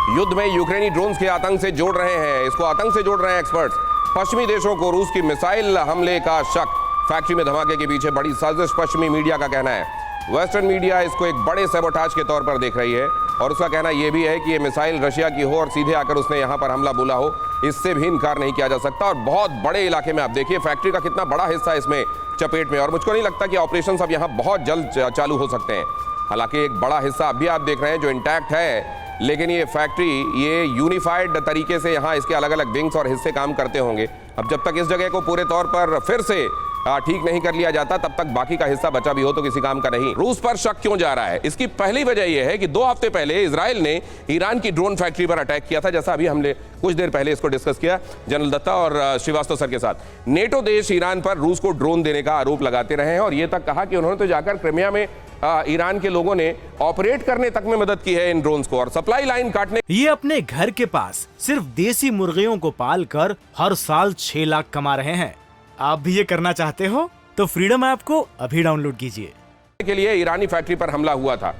युद्ध में यूक्रेनी ड्रोन्स के आतंक से जोड़ रहे हैं, इसको आतंक से जोड़ रहे हैं एक्सपर्ट्स। पश्चिमी देशों को रूस की मिसाइल हमले का शक, फैक्ट्री में धमाके के पीछे बड़ी साजिश, पश्चिमी मीडिया का कहना है। वेस्टर्न मीडिया इसको एक बड़े सैबोटाज के तौर पर देख रही है और उसका कहना यह भी है कि ये मिसाइल रशिया की हो और सीधे आकर उसने यहां पर हमला बोला हो, इससे भी इनकार नहीं किया जा सकता। और बहुत बड़े इलाके में आप देखिए फैक्ट्री का कितना बड़ा हिस्सा इसमें चपेट में, और मुझको नहीं लगता कि ऑपरेशन अब यहाँ बहुत जल्द चालू हो सकते हैं। हालांकि एक बड़ा हिस्सा अभी आप देख रहे हैं जो इंटैक्ट है, लेकिन ये फैक्ट्री ये यूनिफाइड तरीके से यहाँ इसके अलग अलग विंग्स और हिस्से काम करते होंगे। अब जब तक इस जगह को पूरे तौर पर फिर से ठीक नहीं कर लिया जाता तब तक बाकी का हिस्सा बचा भी हो तो किसी काम का नहीं। रूस पर शक क्यों जा रहा है? इसकी पहली वजह यह है कि 2 हफ्ते पहले इजराइल ने ईरान की ड्रोन फैक्ट्री पर अटैक किया था, जैसा अभी हमने कुछ देर पहले इसको डिस्कस किया जनरल दत्ता और श्रीवास्तव सर के साथ। नेटो देश ईरान पर रूस को ड्रोन देने का आरोप लगाते रहे हैं और यह तक कहा कि उन्होंने तो जाकर क्रिमिया में ईरान के लोगों ने ऑपरेट करने तक में मदद की है इन ड्रोन्स को और सप्लाई लाइन काटने। ये अपने घर के पास सिर्फ देसी मुर्गियों को पाल कर हर साल 6 लाख कमा रहे हैं। आप भी ये करना चाहते हो तो फ्रीडम ऐप को अभी डाउनलोड कीजिए। के लिए ईरानी फैक्ट्री पर हमला हुआ था।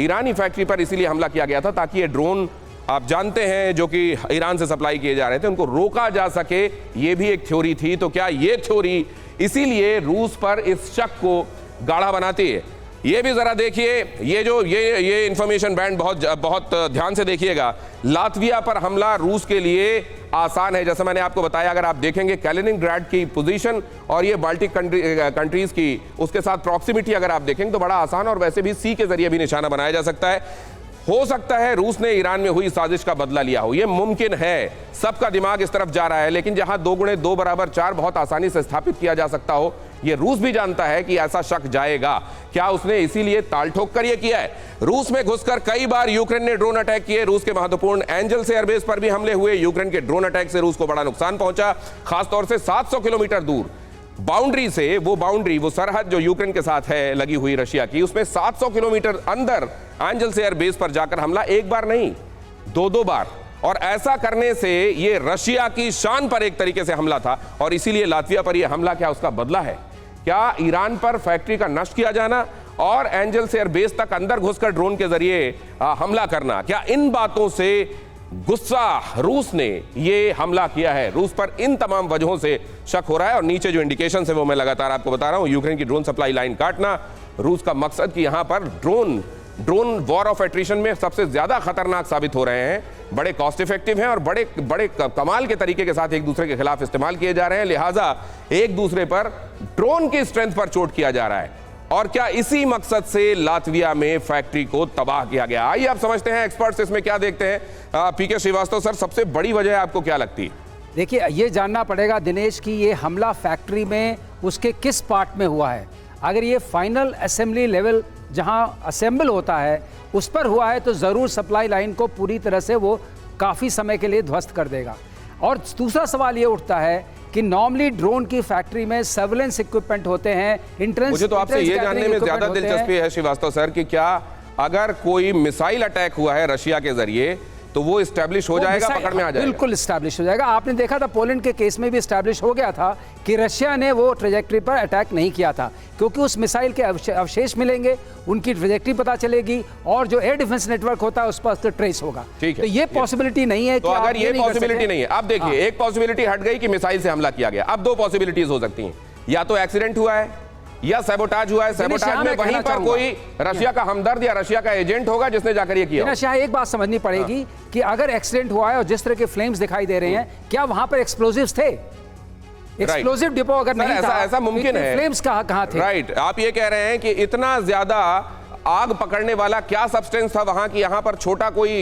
ईरानी फैक्ट्री पर इसीलिए हमला किया गया था ताकि ये ड्रोन आप जानते हैं जो कि ईरान से सप्लाई किए जा रहे थे उनको रोका जा सके, ये भी एक थ्योरी थी। तो क्या ये थ्योरी इसीलिए रूस पर इस शक को गाढ़ा बनाती है? ये भी जरा देखिए, ये इंफॉर्मेशन बैंड बहुत ध्यान से देखिएगा। लातविया पर हमला रूस के लिए आसान है, जैसा मैंने आपको बताया। अगर आप देखेंगे कैलिनिंग्राड की पोजीशन और ये बाल्टिक कंट्रीज की उसके साथ प्रॉक्सिमिटी अगर आप देखेंगे तो बड़ा आसान, और वैसे भी सी के जरिए भी निशाना बनाया जा सकता है। हो सकता है रूस ने ईरान में हुई साजिश का बदला लिया हो, यह मुमकिन है। सबका दिमाग इस तरफ जा रहा है, लेकिन जहां 2 गुणे 2 बराबर 4 बहुत आसानी से स्थापित किया जा सकता हो, यह रूस भी जानता है कि ऐसा शक जाएगा। क्या उसने इसीलिए ताल ठोक कर यह किया है? रूस में घुसकर कई बार यूक्रेन ने ड्रोन अटैक किए। रूस के महत्वपूर्ण एंजल्स एयरबेस पर भी हमले हुए। यूक्रेन के ड्रोन अटैक से रूस को बड़ा नुकसान पहुंचा, खासतौर से 700 किलोमीटर दूर बाउंड्री से। वो सरहद जो यूक्रेन के साथ है लगी हुई रशिया की, उसमें 700 किलोमीटर अंदर एंजल्स एयरबेस पर जाकर हमला, एक बार नहीं 2 बार। और ऐसा करने से ये रशिया की शान पर एक तरीके से हमला था और इसीलिए लातविया पर यह हमला क्या उसका बदला है? क्या ईरान पर फैक्ट्री का नष्ट किया जाना और एंजल्स एयरबेस तक अंदर घुसकर ड्रोन के जरिए हमला करना, क्या इन बातों से गुस्सा रूस ने ये हमला किया है? रूस पर इन तमाम वजहों से शक हो रहा है और नीचे जो इंडिकेशन है वो मैं लगातार आपको बता रहा हूं। यूक्रेन की ड्रोन सप्लाई लाइन काटना, रूस का मकसद कि यहां पर ड्रोन वॉर ऑफ एट्रिशन में सबसे ज्यादा खतरनाक साबित हो रहे हैं, बड़े कॉस्ट इफेक्टिव हैं और बड़े कमाल के तरीके के साथ एक दूसरे के खिलाफ इस्तेमाल किए जा रहे हैं। लिहाजा एक दूसरे पर ड्रोन की स्ट्रेंथ पर चोट किया जा रहा है। और क्या इसी मकसद से लातविया में फैक्ट्री को तबाह किया गया? आइए आप समझते हैं एक्सपर्ट्स इसमें क्या देखते हैं। पीके श्रीवास्तव सर, सबसे बड़ी वजह आपको क्या लगती है? देखिए, ये जानना पड़ेगा दिनेश कि ये हमला फैक्ट्री में उसके किस पार्ट में हुआ है। अगर ये फाइनल असेंबली लेवल जहां असेंबल होता है उस पर हुआ है तो ज़रूर सप्लाई लाइन को पूरी तरह से वो काफ़ी समय के लिए ध्वस्त कर देगा। और दूसरा सवाल ये उठता है कि नॉर्मली ड्रोन की फैक्ट्री में सर्वेलेंस इक्विपमेंट होते हैं, मुझे तो आपसे ये जानने में ज्यादा दिलचस्पी है श्रीवास्तव सर कि क्या अगर कोई मिसाइल अटैक हुआ है रशिया के जरिए तो वो इस्टेब्लिश हो जाएगा, पकड़ में आ जाएगा? बिल्कुल इस्टेब्लिश हो जाएगा। आपने देखा था पोलैंड के केस में भी इस्टेब्लिश हो गया था कि रशिया ने वो ट्रेजेक्टरी पर अटैक नहीं किया था, क्योंकि उस मिसाइल के अवशेष मिलेंगे, उनकी ट्रेजेक्टरी पता चलेगी और जो एयर डिफेंस नेटवर्क होता है उस पर ट्रेस होगा। तो ये पॉसिबिलिटी नहीं है। तो अगर ये पॉसिबिलिटी नहीं है, अब देखिए एक पॉसिबिलिटी हट गई कि मिसाइल से हमला किया गया, अब 2 पॉसिबिलिटीज हो सकती हैं। या तो एक्सीडेंट हुआ है या सैबोटाज हुआ है। सैबोटाज में वहीं पर कोई रशिया का हमदर्द या रशिया का एजेंट होगा जिसने जाकर ये किया। रशिया एक बात समझनी पड़ेगी कि अगर एक्सीडेंट हुआ है और जिस तरह के फ्लेम्स दिखाई दे रहे हैं, क्या वहां पर एक्सप्लोजिव्स थे? एक्सप्लोजिव डिपो अगर नहीं था, ऐसा मुमकिन है। फ्लेम्स कहां थे? राइट, आप ये कह रहे हैं कि इतना ज्यादा आग पकड़ने वाला क्या सब्सटेंस था वहां की यहां पर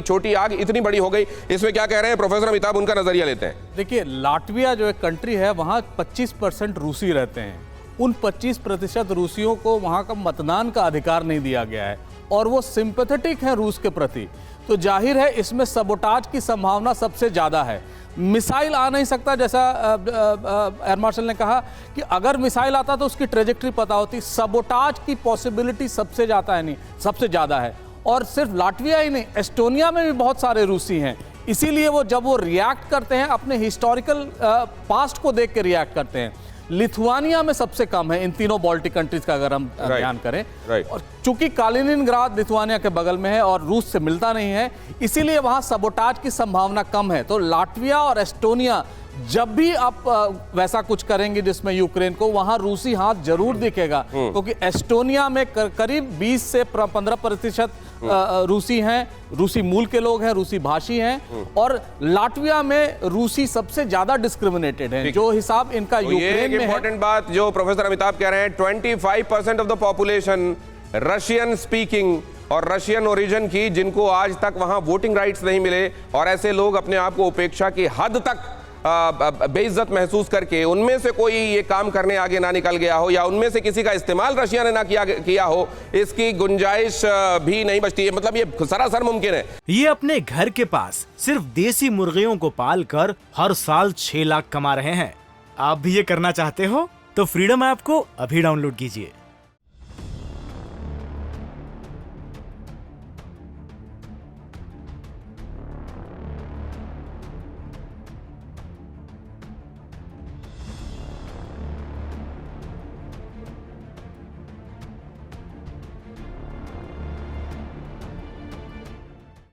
छोटी आग इतनी बड़ी हो गई? इसमें क्या कह रहे हैं प्रोफेसर अमिताभ, उनका नजरिया लेते हैं। देखिए, लातविया जो एक कंट्री है वहां 25% रूसी रहते हैं। उन 25% रूसियों को वहां का मतदान का अधिकार नहीं दिया गया है और वो सिंपैथेटिक हैं रूस के प्रति, तो जाहिर है इसमें सबोटाज की संभावना सबसे ज्यादा है। मिसाइल आ नहीं सकता, जैसा एयर मार्शल ने कहा कि अगर मिसाइल आता तो उसकी ट्रेजेक्टरी पता होती। सबोटाज की पॉसिबिलिटी सबसे ज़्यादा है। और सिर्फ लातविया ही नहीं, एस्टोनिया में भी बहुत सारे रूसी हैं। इसीलिए जब वो रिएक्ट करते हैं अपने हिस्टोरिकल पास्ट को देख के रिएक्ट करते हैं। लिथुआनिया में सबसे कम है इन तीनों बाल्टिक कंट्रीज का, अगर हम ध्यान करें। और चूंकि कालिनिनग्राद लिथुआनिया के बगल में है और रूस से मिलता नहीं है, इसीलिए वहां सबोटाज की संभावना कम है। तो लाटविया और एस्टोनिया जब भी आप वैसा कुछ करेंगे जिसमें यूक्रेन को, वहां रूसी हाथ जरूर दिखेगा, क्योंकि एस्टोनिया में करीब 20 से 15% रूसी हैं, रूसी मूल के लोग हैं, रूसी भाषी हैं, और लाटविया में रूसी सबसे ज्यादा डिस्क्रिमिनेटेड हैं, जो हिसाब इनका यूक्रेन में इंपॉर्टेंट बात जो प्रोफेसर अमिताभ कह रहे हैं, 25% of the population Russian speaking और रशियन ओरिजिन की, जिनको आज तक वहां वोटिंग राइट्स नहीं मिले, और ऐसे लोग अपने आप को उपेक्षा की हद तक बेइज्जत महसूस करके उनमें से कोई ये काम करने आगे ना निकल गया हो, या उनमें से किसी का इस्तेमाल रशिया ने ना किया हो, इसकी गुंजाइश भी नहीं बचती है। मतलब ये सरासर मुमकिन है। ये अपने घर के पास सिर्फ देसी मुर्गियों को पाल कर हर साल 6 लाख कमा रहे हैं। आप भी ये करना चाहते हो तो फ्रीडम ऐप को अभी डाउनलोड कीजिए।